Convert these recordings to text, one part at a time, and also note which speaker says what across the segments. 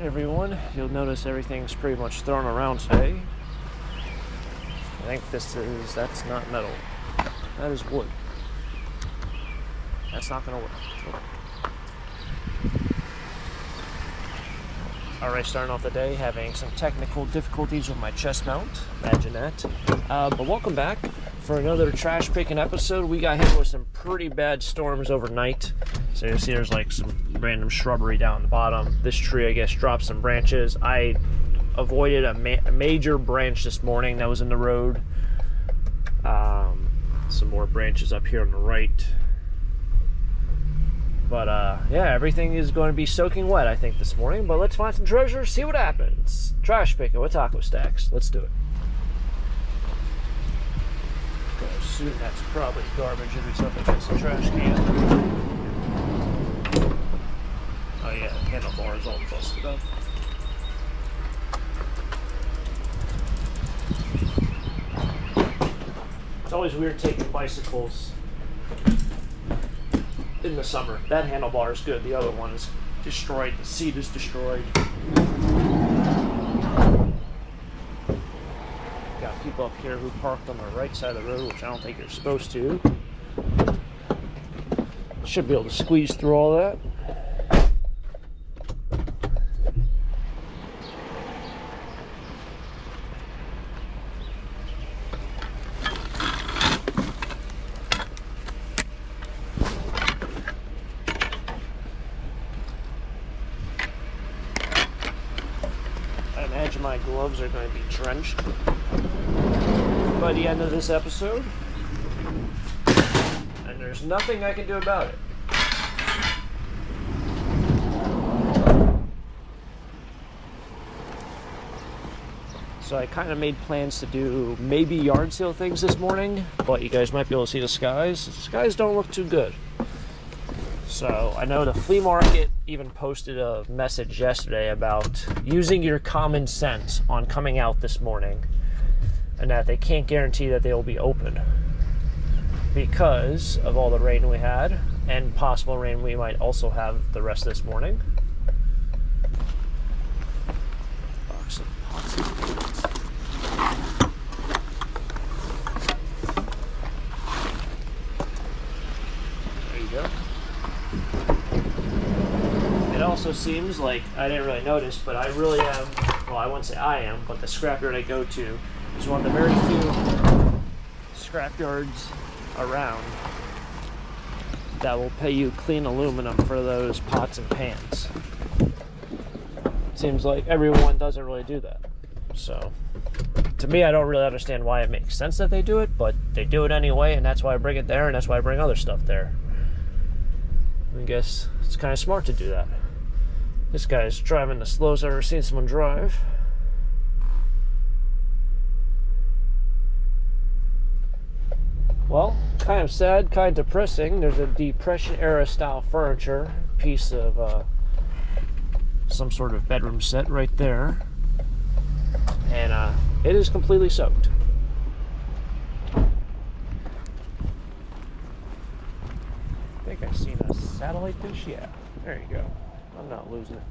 Speaker 1: everyone. You'll notice everything's pretty much thrown around today. I think that's not metal. That is wood. That's not gonna work. Alright, starting off the day having some technical difficulties with my chest mount. Imagine that. But welcome back for another trash picking episode. We got hit with some pretty bad storms overnight. So you see there's like some random shrubbery down the bottom. This tree, I guess, dropped some branches. I avoided a major branch this morning that was in the road. Some more branches up here on the right. But yeah, everything is going to be soaking wet, I think, this morning. But let's find some treasure, see what happens. Trash picking with taco stacks. Let's do it. I assume that's probably garbage if it's up against the trash can. Oh yeah, the handlebar is all busted up. It's always weird taking bicycles in the summer. That handlebar is good. The other one is destroyed. The seat is destroyed. Got people up here who parked on the right side of the road, which I don't think you're supposed to. Should be able to squeeze through all that. I imagine my gloves are going to be drenched by the end of this episode, and there's nothing I can do about it. So I kind of made plans to do maybe yard sale things this morning, but you guys might be able to see the skies. The skies don't look too good. So I know the flea market even posted a message yesterday about using your common sense on coming out this morning, and that they can't guarantee that they will be open because of all the rain we had and possible rain we might also have the rest of this morning. Box of pots and pans. There you go. It also seems like, I didn't really notice, but I really am, well, I wouldn't say I am, but the scrapyard I go to is one of the very few scrapyards around that will pay you clean aluminum for those pots and pans. It seems like everyone doesn't really do that. So, to me, I don't really understand why it makes sense that they do it, but they do it anyway, and that's why I bring it there, and that's why I bring other stuff there. I guess it's kind of smart to do that. This guy's driving the slowest I've ever seen someone drive. Well, kind of sad, kind of depressing. There's a Depression-era style furniture, piece of some sort of bedroom set right there. And it is completely soaked. I think I've seen a satellite dish. Yeah, there you go. I'm not losing it.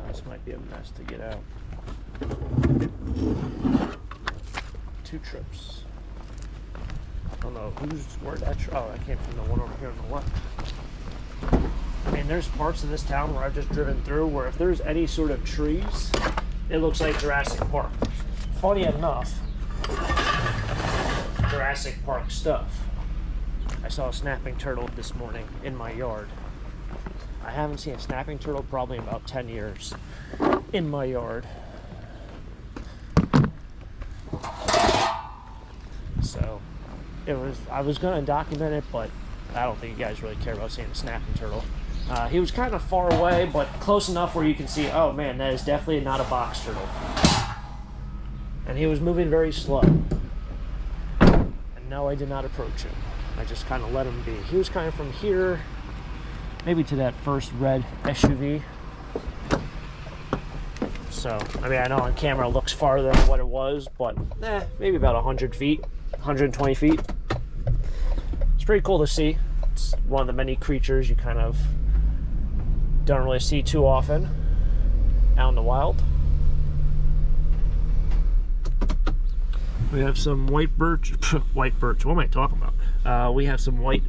Speaker 1: This might be a mess to get out. 2 trips. I don't know where that. Oh, I came from the one over here on the left. I mean, there's parts of this town where I've just driven through where if there's any sort of trees, it looks like Jurassic Park. Funny enough, Jurassic Park stuff. I saw a snapping turtle this morning in my yard. I haven't seen a snapping turtle probably in about 10 years in my yard. So I was going to document it, but I don't think you guys really care about seeing a snapping turtle. He was kind of far away, but close enough where you can see, oh man, that is definitely not a box turtle. And he was moving very slow. And no, I did not approach him. I just kind of let him be. He was kind of from here, maybe to that first red SUV. So, I mean, I know on camera it looks farther than what it was, but maybe about 100 feet, 120 feet. It's pretty cool to see. It's one of the many creatures you kind of don't really see too often. out in the wild. We have some white birch, white birch, what am I talking about? We have some white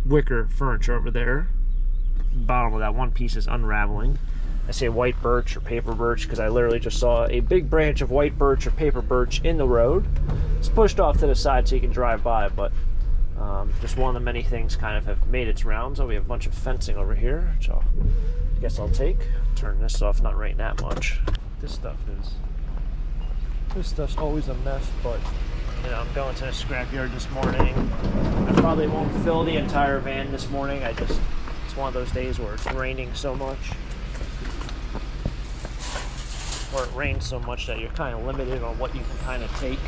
Speaker 1: wicker furniture over there. Bottom of that one piece is unraveling. I say white birch or paper birch because I literally just saw a big branch of white birch or paper birch in the road. It's pushed off to the side so you can drive by, but just one of the many things kind of have made its rounds. Oh, we have a bunch of fencing over here, which I guess I'll take. Turn this off, not rain that much. This stuff's always a mess, but you know, I'm going to the scrapyard this morning. I probably won't fill the entire van this morning. It's one of those days where it's raining so much. Or it rains so much that you're kind of limited on what you can kind of take.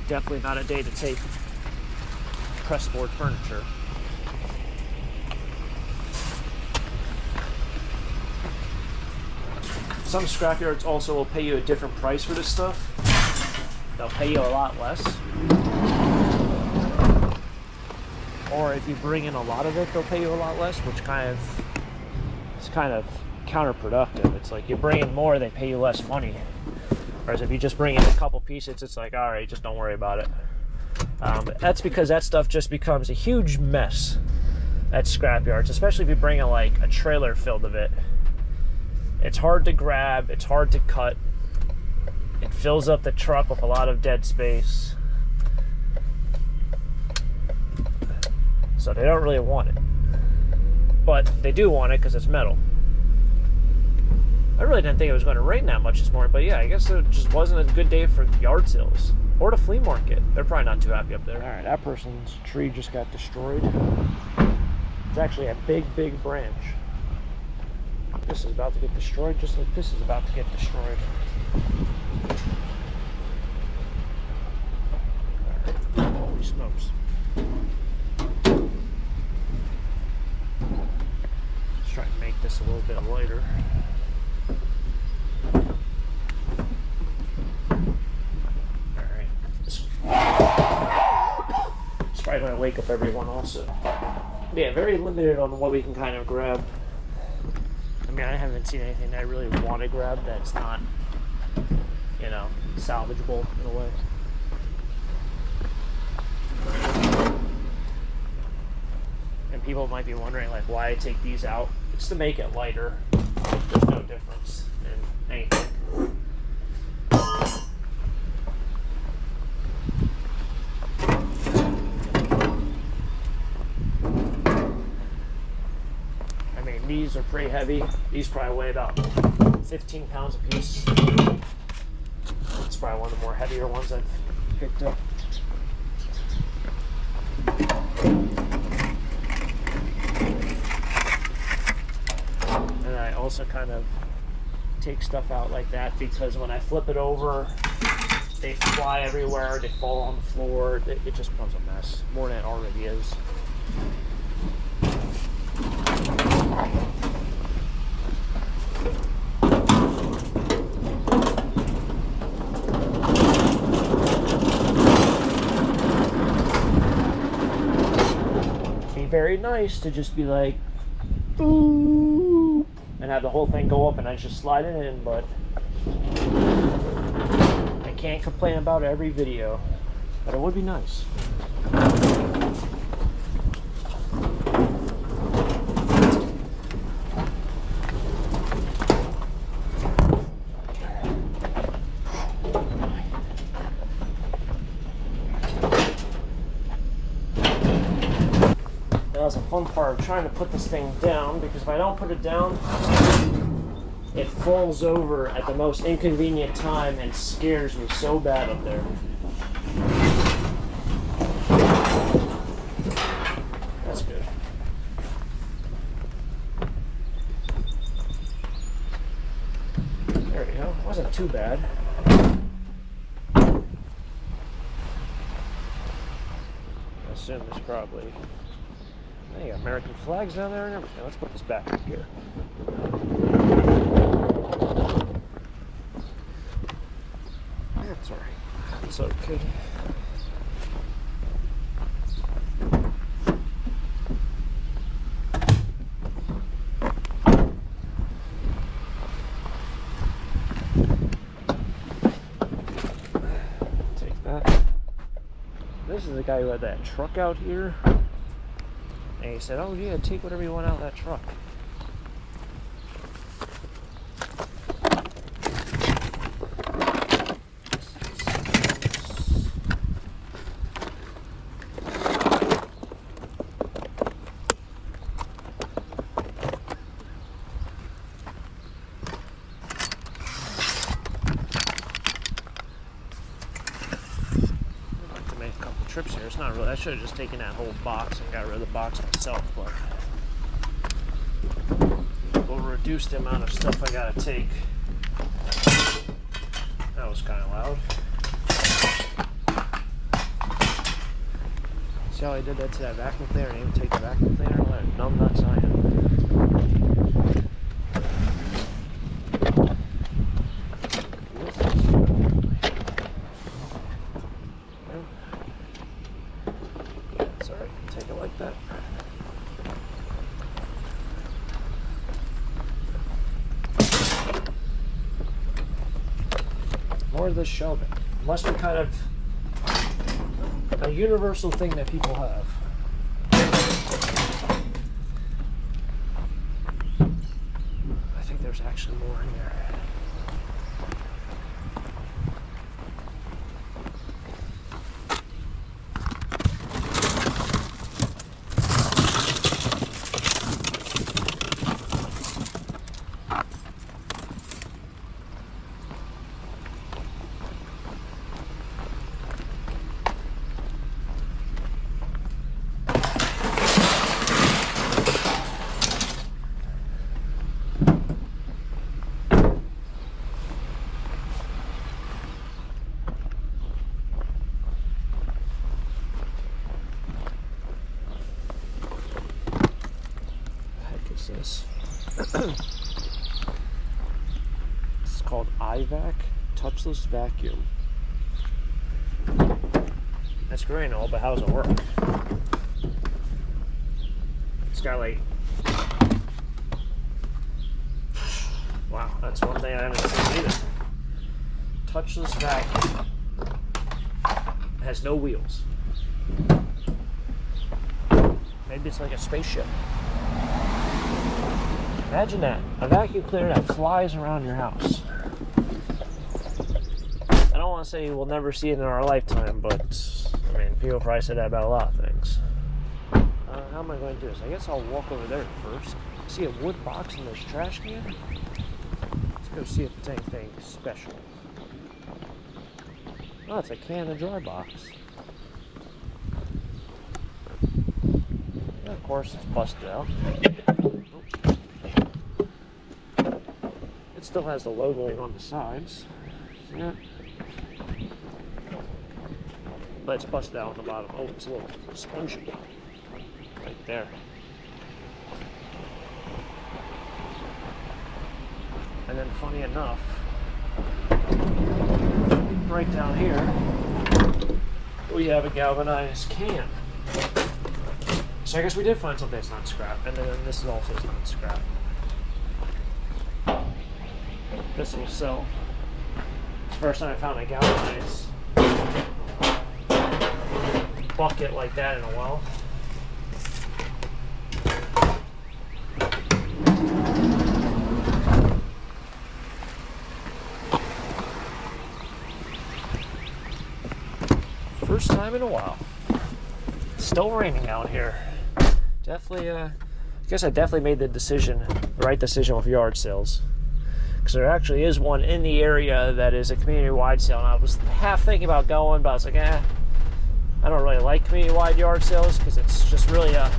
Speaker 1: Definitely not a day to take pressboard furniture. Some scrapyards also will pay you a different price for this stuff. They'll pay you a lot less. Or if you bring in a lot of it, they'll pay you a lot less, which it's kind of counterproductive. It's like you bring in more, they pay you less money. Whereas if you just bring in a couple pieces, it's like, all right, just don't worry about it. But that's because that stuff just becomes a huge mess at scrapyards, especially if you bring in like a trailer filled of it. It's hard to grab, it's hard to cut. It fills up the truck with a lot of dead space. So they don't really want it. But they do want it because it's metal. I really didn't think it was going to rain that much this morning, but yeah, I guess it just wasn't a good day for yard sales. Or the flea market. They're probably not too happy up there. Alright, that person's tree just got destroyed. It's actually a big, big branch. This is about to get destroyed, just like this is about to get destroyed. Alright, holy smokes. Let's try and make this a little bit lighter. Alright. It's probably going to wake up everyone also. Yeah, very limited on what we can kind of grab. I mean, I haven't seen anything that I really want to grab that's not, you know, salvageable in a way. And people might be wondering, like, why I take these out. It's to make it lighter. There's no difference in anything. These are pretty heavy. These probably weigh about 15 pounds a piece. It's probably one of the more heavier ones I've picked up. And I also kind of take stuff out like that because when I flip it over, they fly everywhere, they fall on the floor, it just becomes a mess, more than it already is. Very nice to just be like, boop, and have the whole thing go up and I just slide it in, but I can't complain about every video, but it would be nice. That's a fun part of trying to put this thing down, because if I don't put it down, it falls over at the most inconvenient time and scares me so bad up there. That's good. There we go. Wasn't too bad. I assume there's probably... Hey, you got American flags down there and everything. Let's put this back up here. That's alright. That's okay. is the guy who had that truck out here. And he said, oh yeah, take whatever you want out of that truck. Trips here. It's not really. I should have just taken that whole box and got rid of the box myself, but we'll reduce the amount of stuff I gotta take. That was kind of loud. See how I did that to that vacuum cleaner and even take the vacuum cleaner? What a numb nuts I am. More of this shelving. Must be kind of a universal thing that people have. I think there's actually more in here. This is called iVac touchless vacuum. That's great and all, but how does it work? It's got like, wow, that's one thing I haven't seen either. Touchless vacuum. It has no wheels. Maybe it's like a spaceship. Imagine that, a vacuum cleaner that flies around your house. I don't want to say we'll never see it in our lifetime, but I mean, people probably say that about a lot of things. How am I going to do this? I guess I'll walk over there first. See a wood box in this trash can? Let's go see if it's anything special. Oh, it's a can of dry box. And of course, it's busted out. It still has the logoing on the sides. See that? But it's busted out on the bottom. Oh, it's a little spongy. Right there. And then funny enough, right down here, we have a galvanized can. So I guess we did find something that's not scrap. And then this is also not scrap. This will sell. It's the first time I found a galvanized bucket like that in a while. First time in a while. It's still raining out here. Definitely, I guess I definitely made the right decision with yard sales. Because there actually is one in the area that is a community-wide sale, and I was half thinking about going, but I was like, I don't really like community-wide yard sales because it's just really a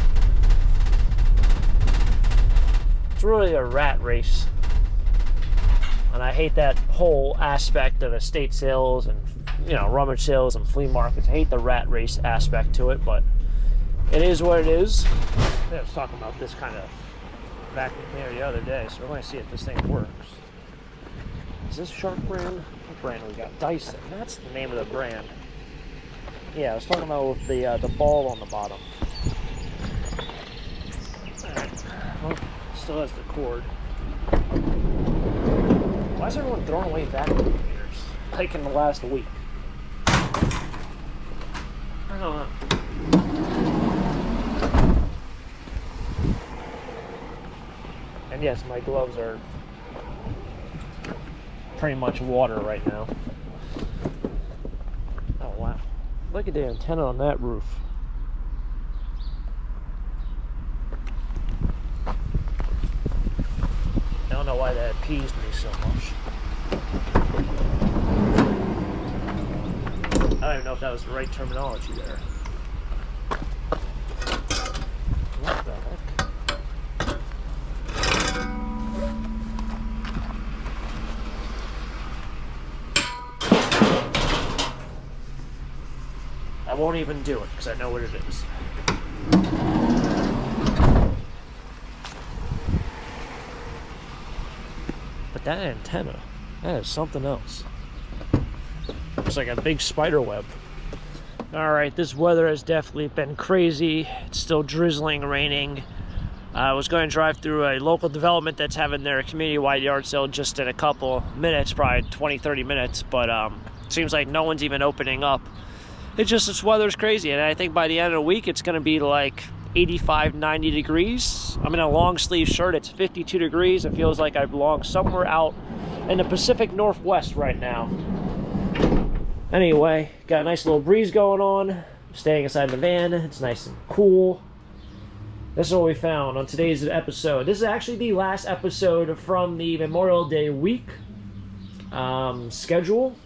Speaker 1: rat race, and I hate that whole aspect of estate sales and rummage sales and flea markets. I hate the rat race aspect to it, but it is what it is. I was talking about this kind of vacuum cleaner the other day, so we're going to see if this thing works. Is this Shark brand? What brand we got? Dyson. That's the name of the brand. Yeah, I was talking about with the ball on the bottom. Alright. Well, still has the cord. Why is everyone throwing away vacuum cleaners? Like in the last week. I don't know. And yes, my gloves are pretty much water right now. Oh wow. Look at the antenna on that roof. I don't know why that appeased me so much. I don't even know if that was the right terminology there. What the heck? I won't even do it because I know what it is. But that antenna, that is something else. It's like a big spider web. Alright, this weather has definitely been crazy. It's still drizzling, raining. I was going to drive through a local development that's having their community-wide yard sale just in a couple minutes, probably 20-30 minutes, but it seems like no one's even opening up. It's just, this weather's crazy, and I think by the end of the week it's going to be like 85, 90 degrees. I'm in a long sleeve shirt. It's 52 degrees. It feels like I belong somewhere out in the Pacific Northwest right now. Anyway, got a nice little breeze going on. I'm staying inside the van. It's nice and cool. This is what we found on today's episode. This is actually the last episode from the Memorial Day week schedule.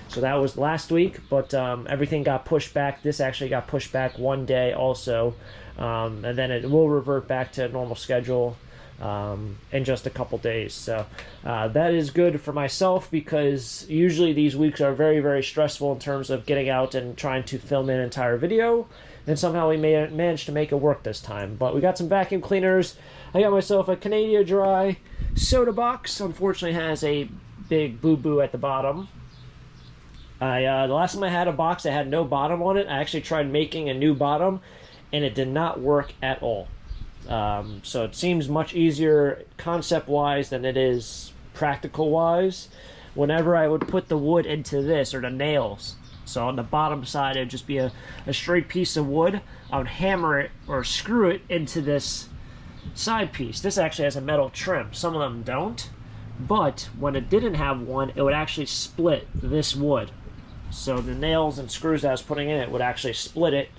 Speaker 1: So that was last week, but everything got pushed back. This actually got pushed back one day also. And then it will revert back to normal schedule in just a couple days. So that is good for myself because usually these weeks are very, very stressful in terms of getting out and trying to film an entire video. And somehow we managed to make it work this time. But we got some vacuum cleaners. I got myself a Canadian Dry soda box. Unfortunately has a big boo-boo at the bottom. The last time I had a box that had no bottom on it, I actually tried making a new bottom, and it did not work at all. So it seems much easier concept-wise than it is practical-wise. Whenever I would put the wood into this, or the nails, so on the bottom side, it would just be a straight piece of wood, I would hammer it or screw it into this side piece. This actually has a metal trim. Some of them don't. But when it didn't have one, it would actually split this wood. So the nails and screws that I was putting in it would actually split it.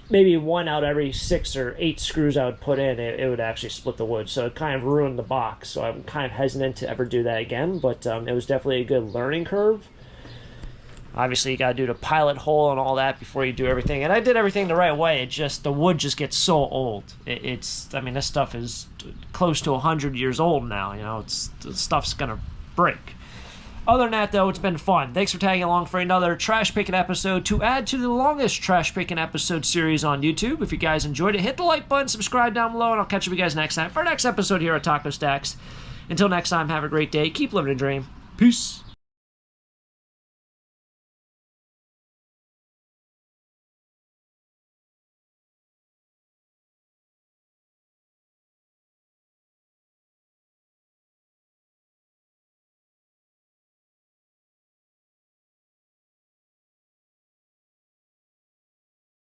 Speaker 1: Maybe one out of every 6 or 8 screws I would put in, it would actually split the wood. So it kind of ruined the box. So I'm kind of hesitant to ever do that again. But it was definitely a good learning curve. Obviously, you got to do the pilot hole and all that before you do everything. And I did everything the right way. It just, the wood just gets so old. I mean, this stuff is close to 100 years old now. You know, the stuff's going to break. Other than that, though, it's been fun. Thanks for tagging along for another trash picking episode to add to the longest trash picking episode series on YouTube. If you guys enjoyed it, hit the like button, subscribe down below, and I'll catch you guys next time for our next episode here at Taco Stacks. Until next time, have a great day. Keep living a dream. Peace.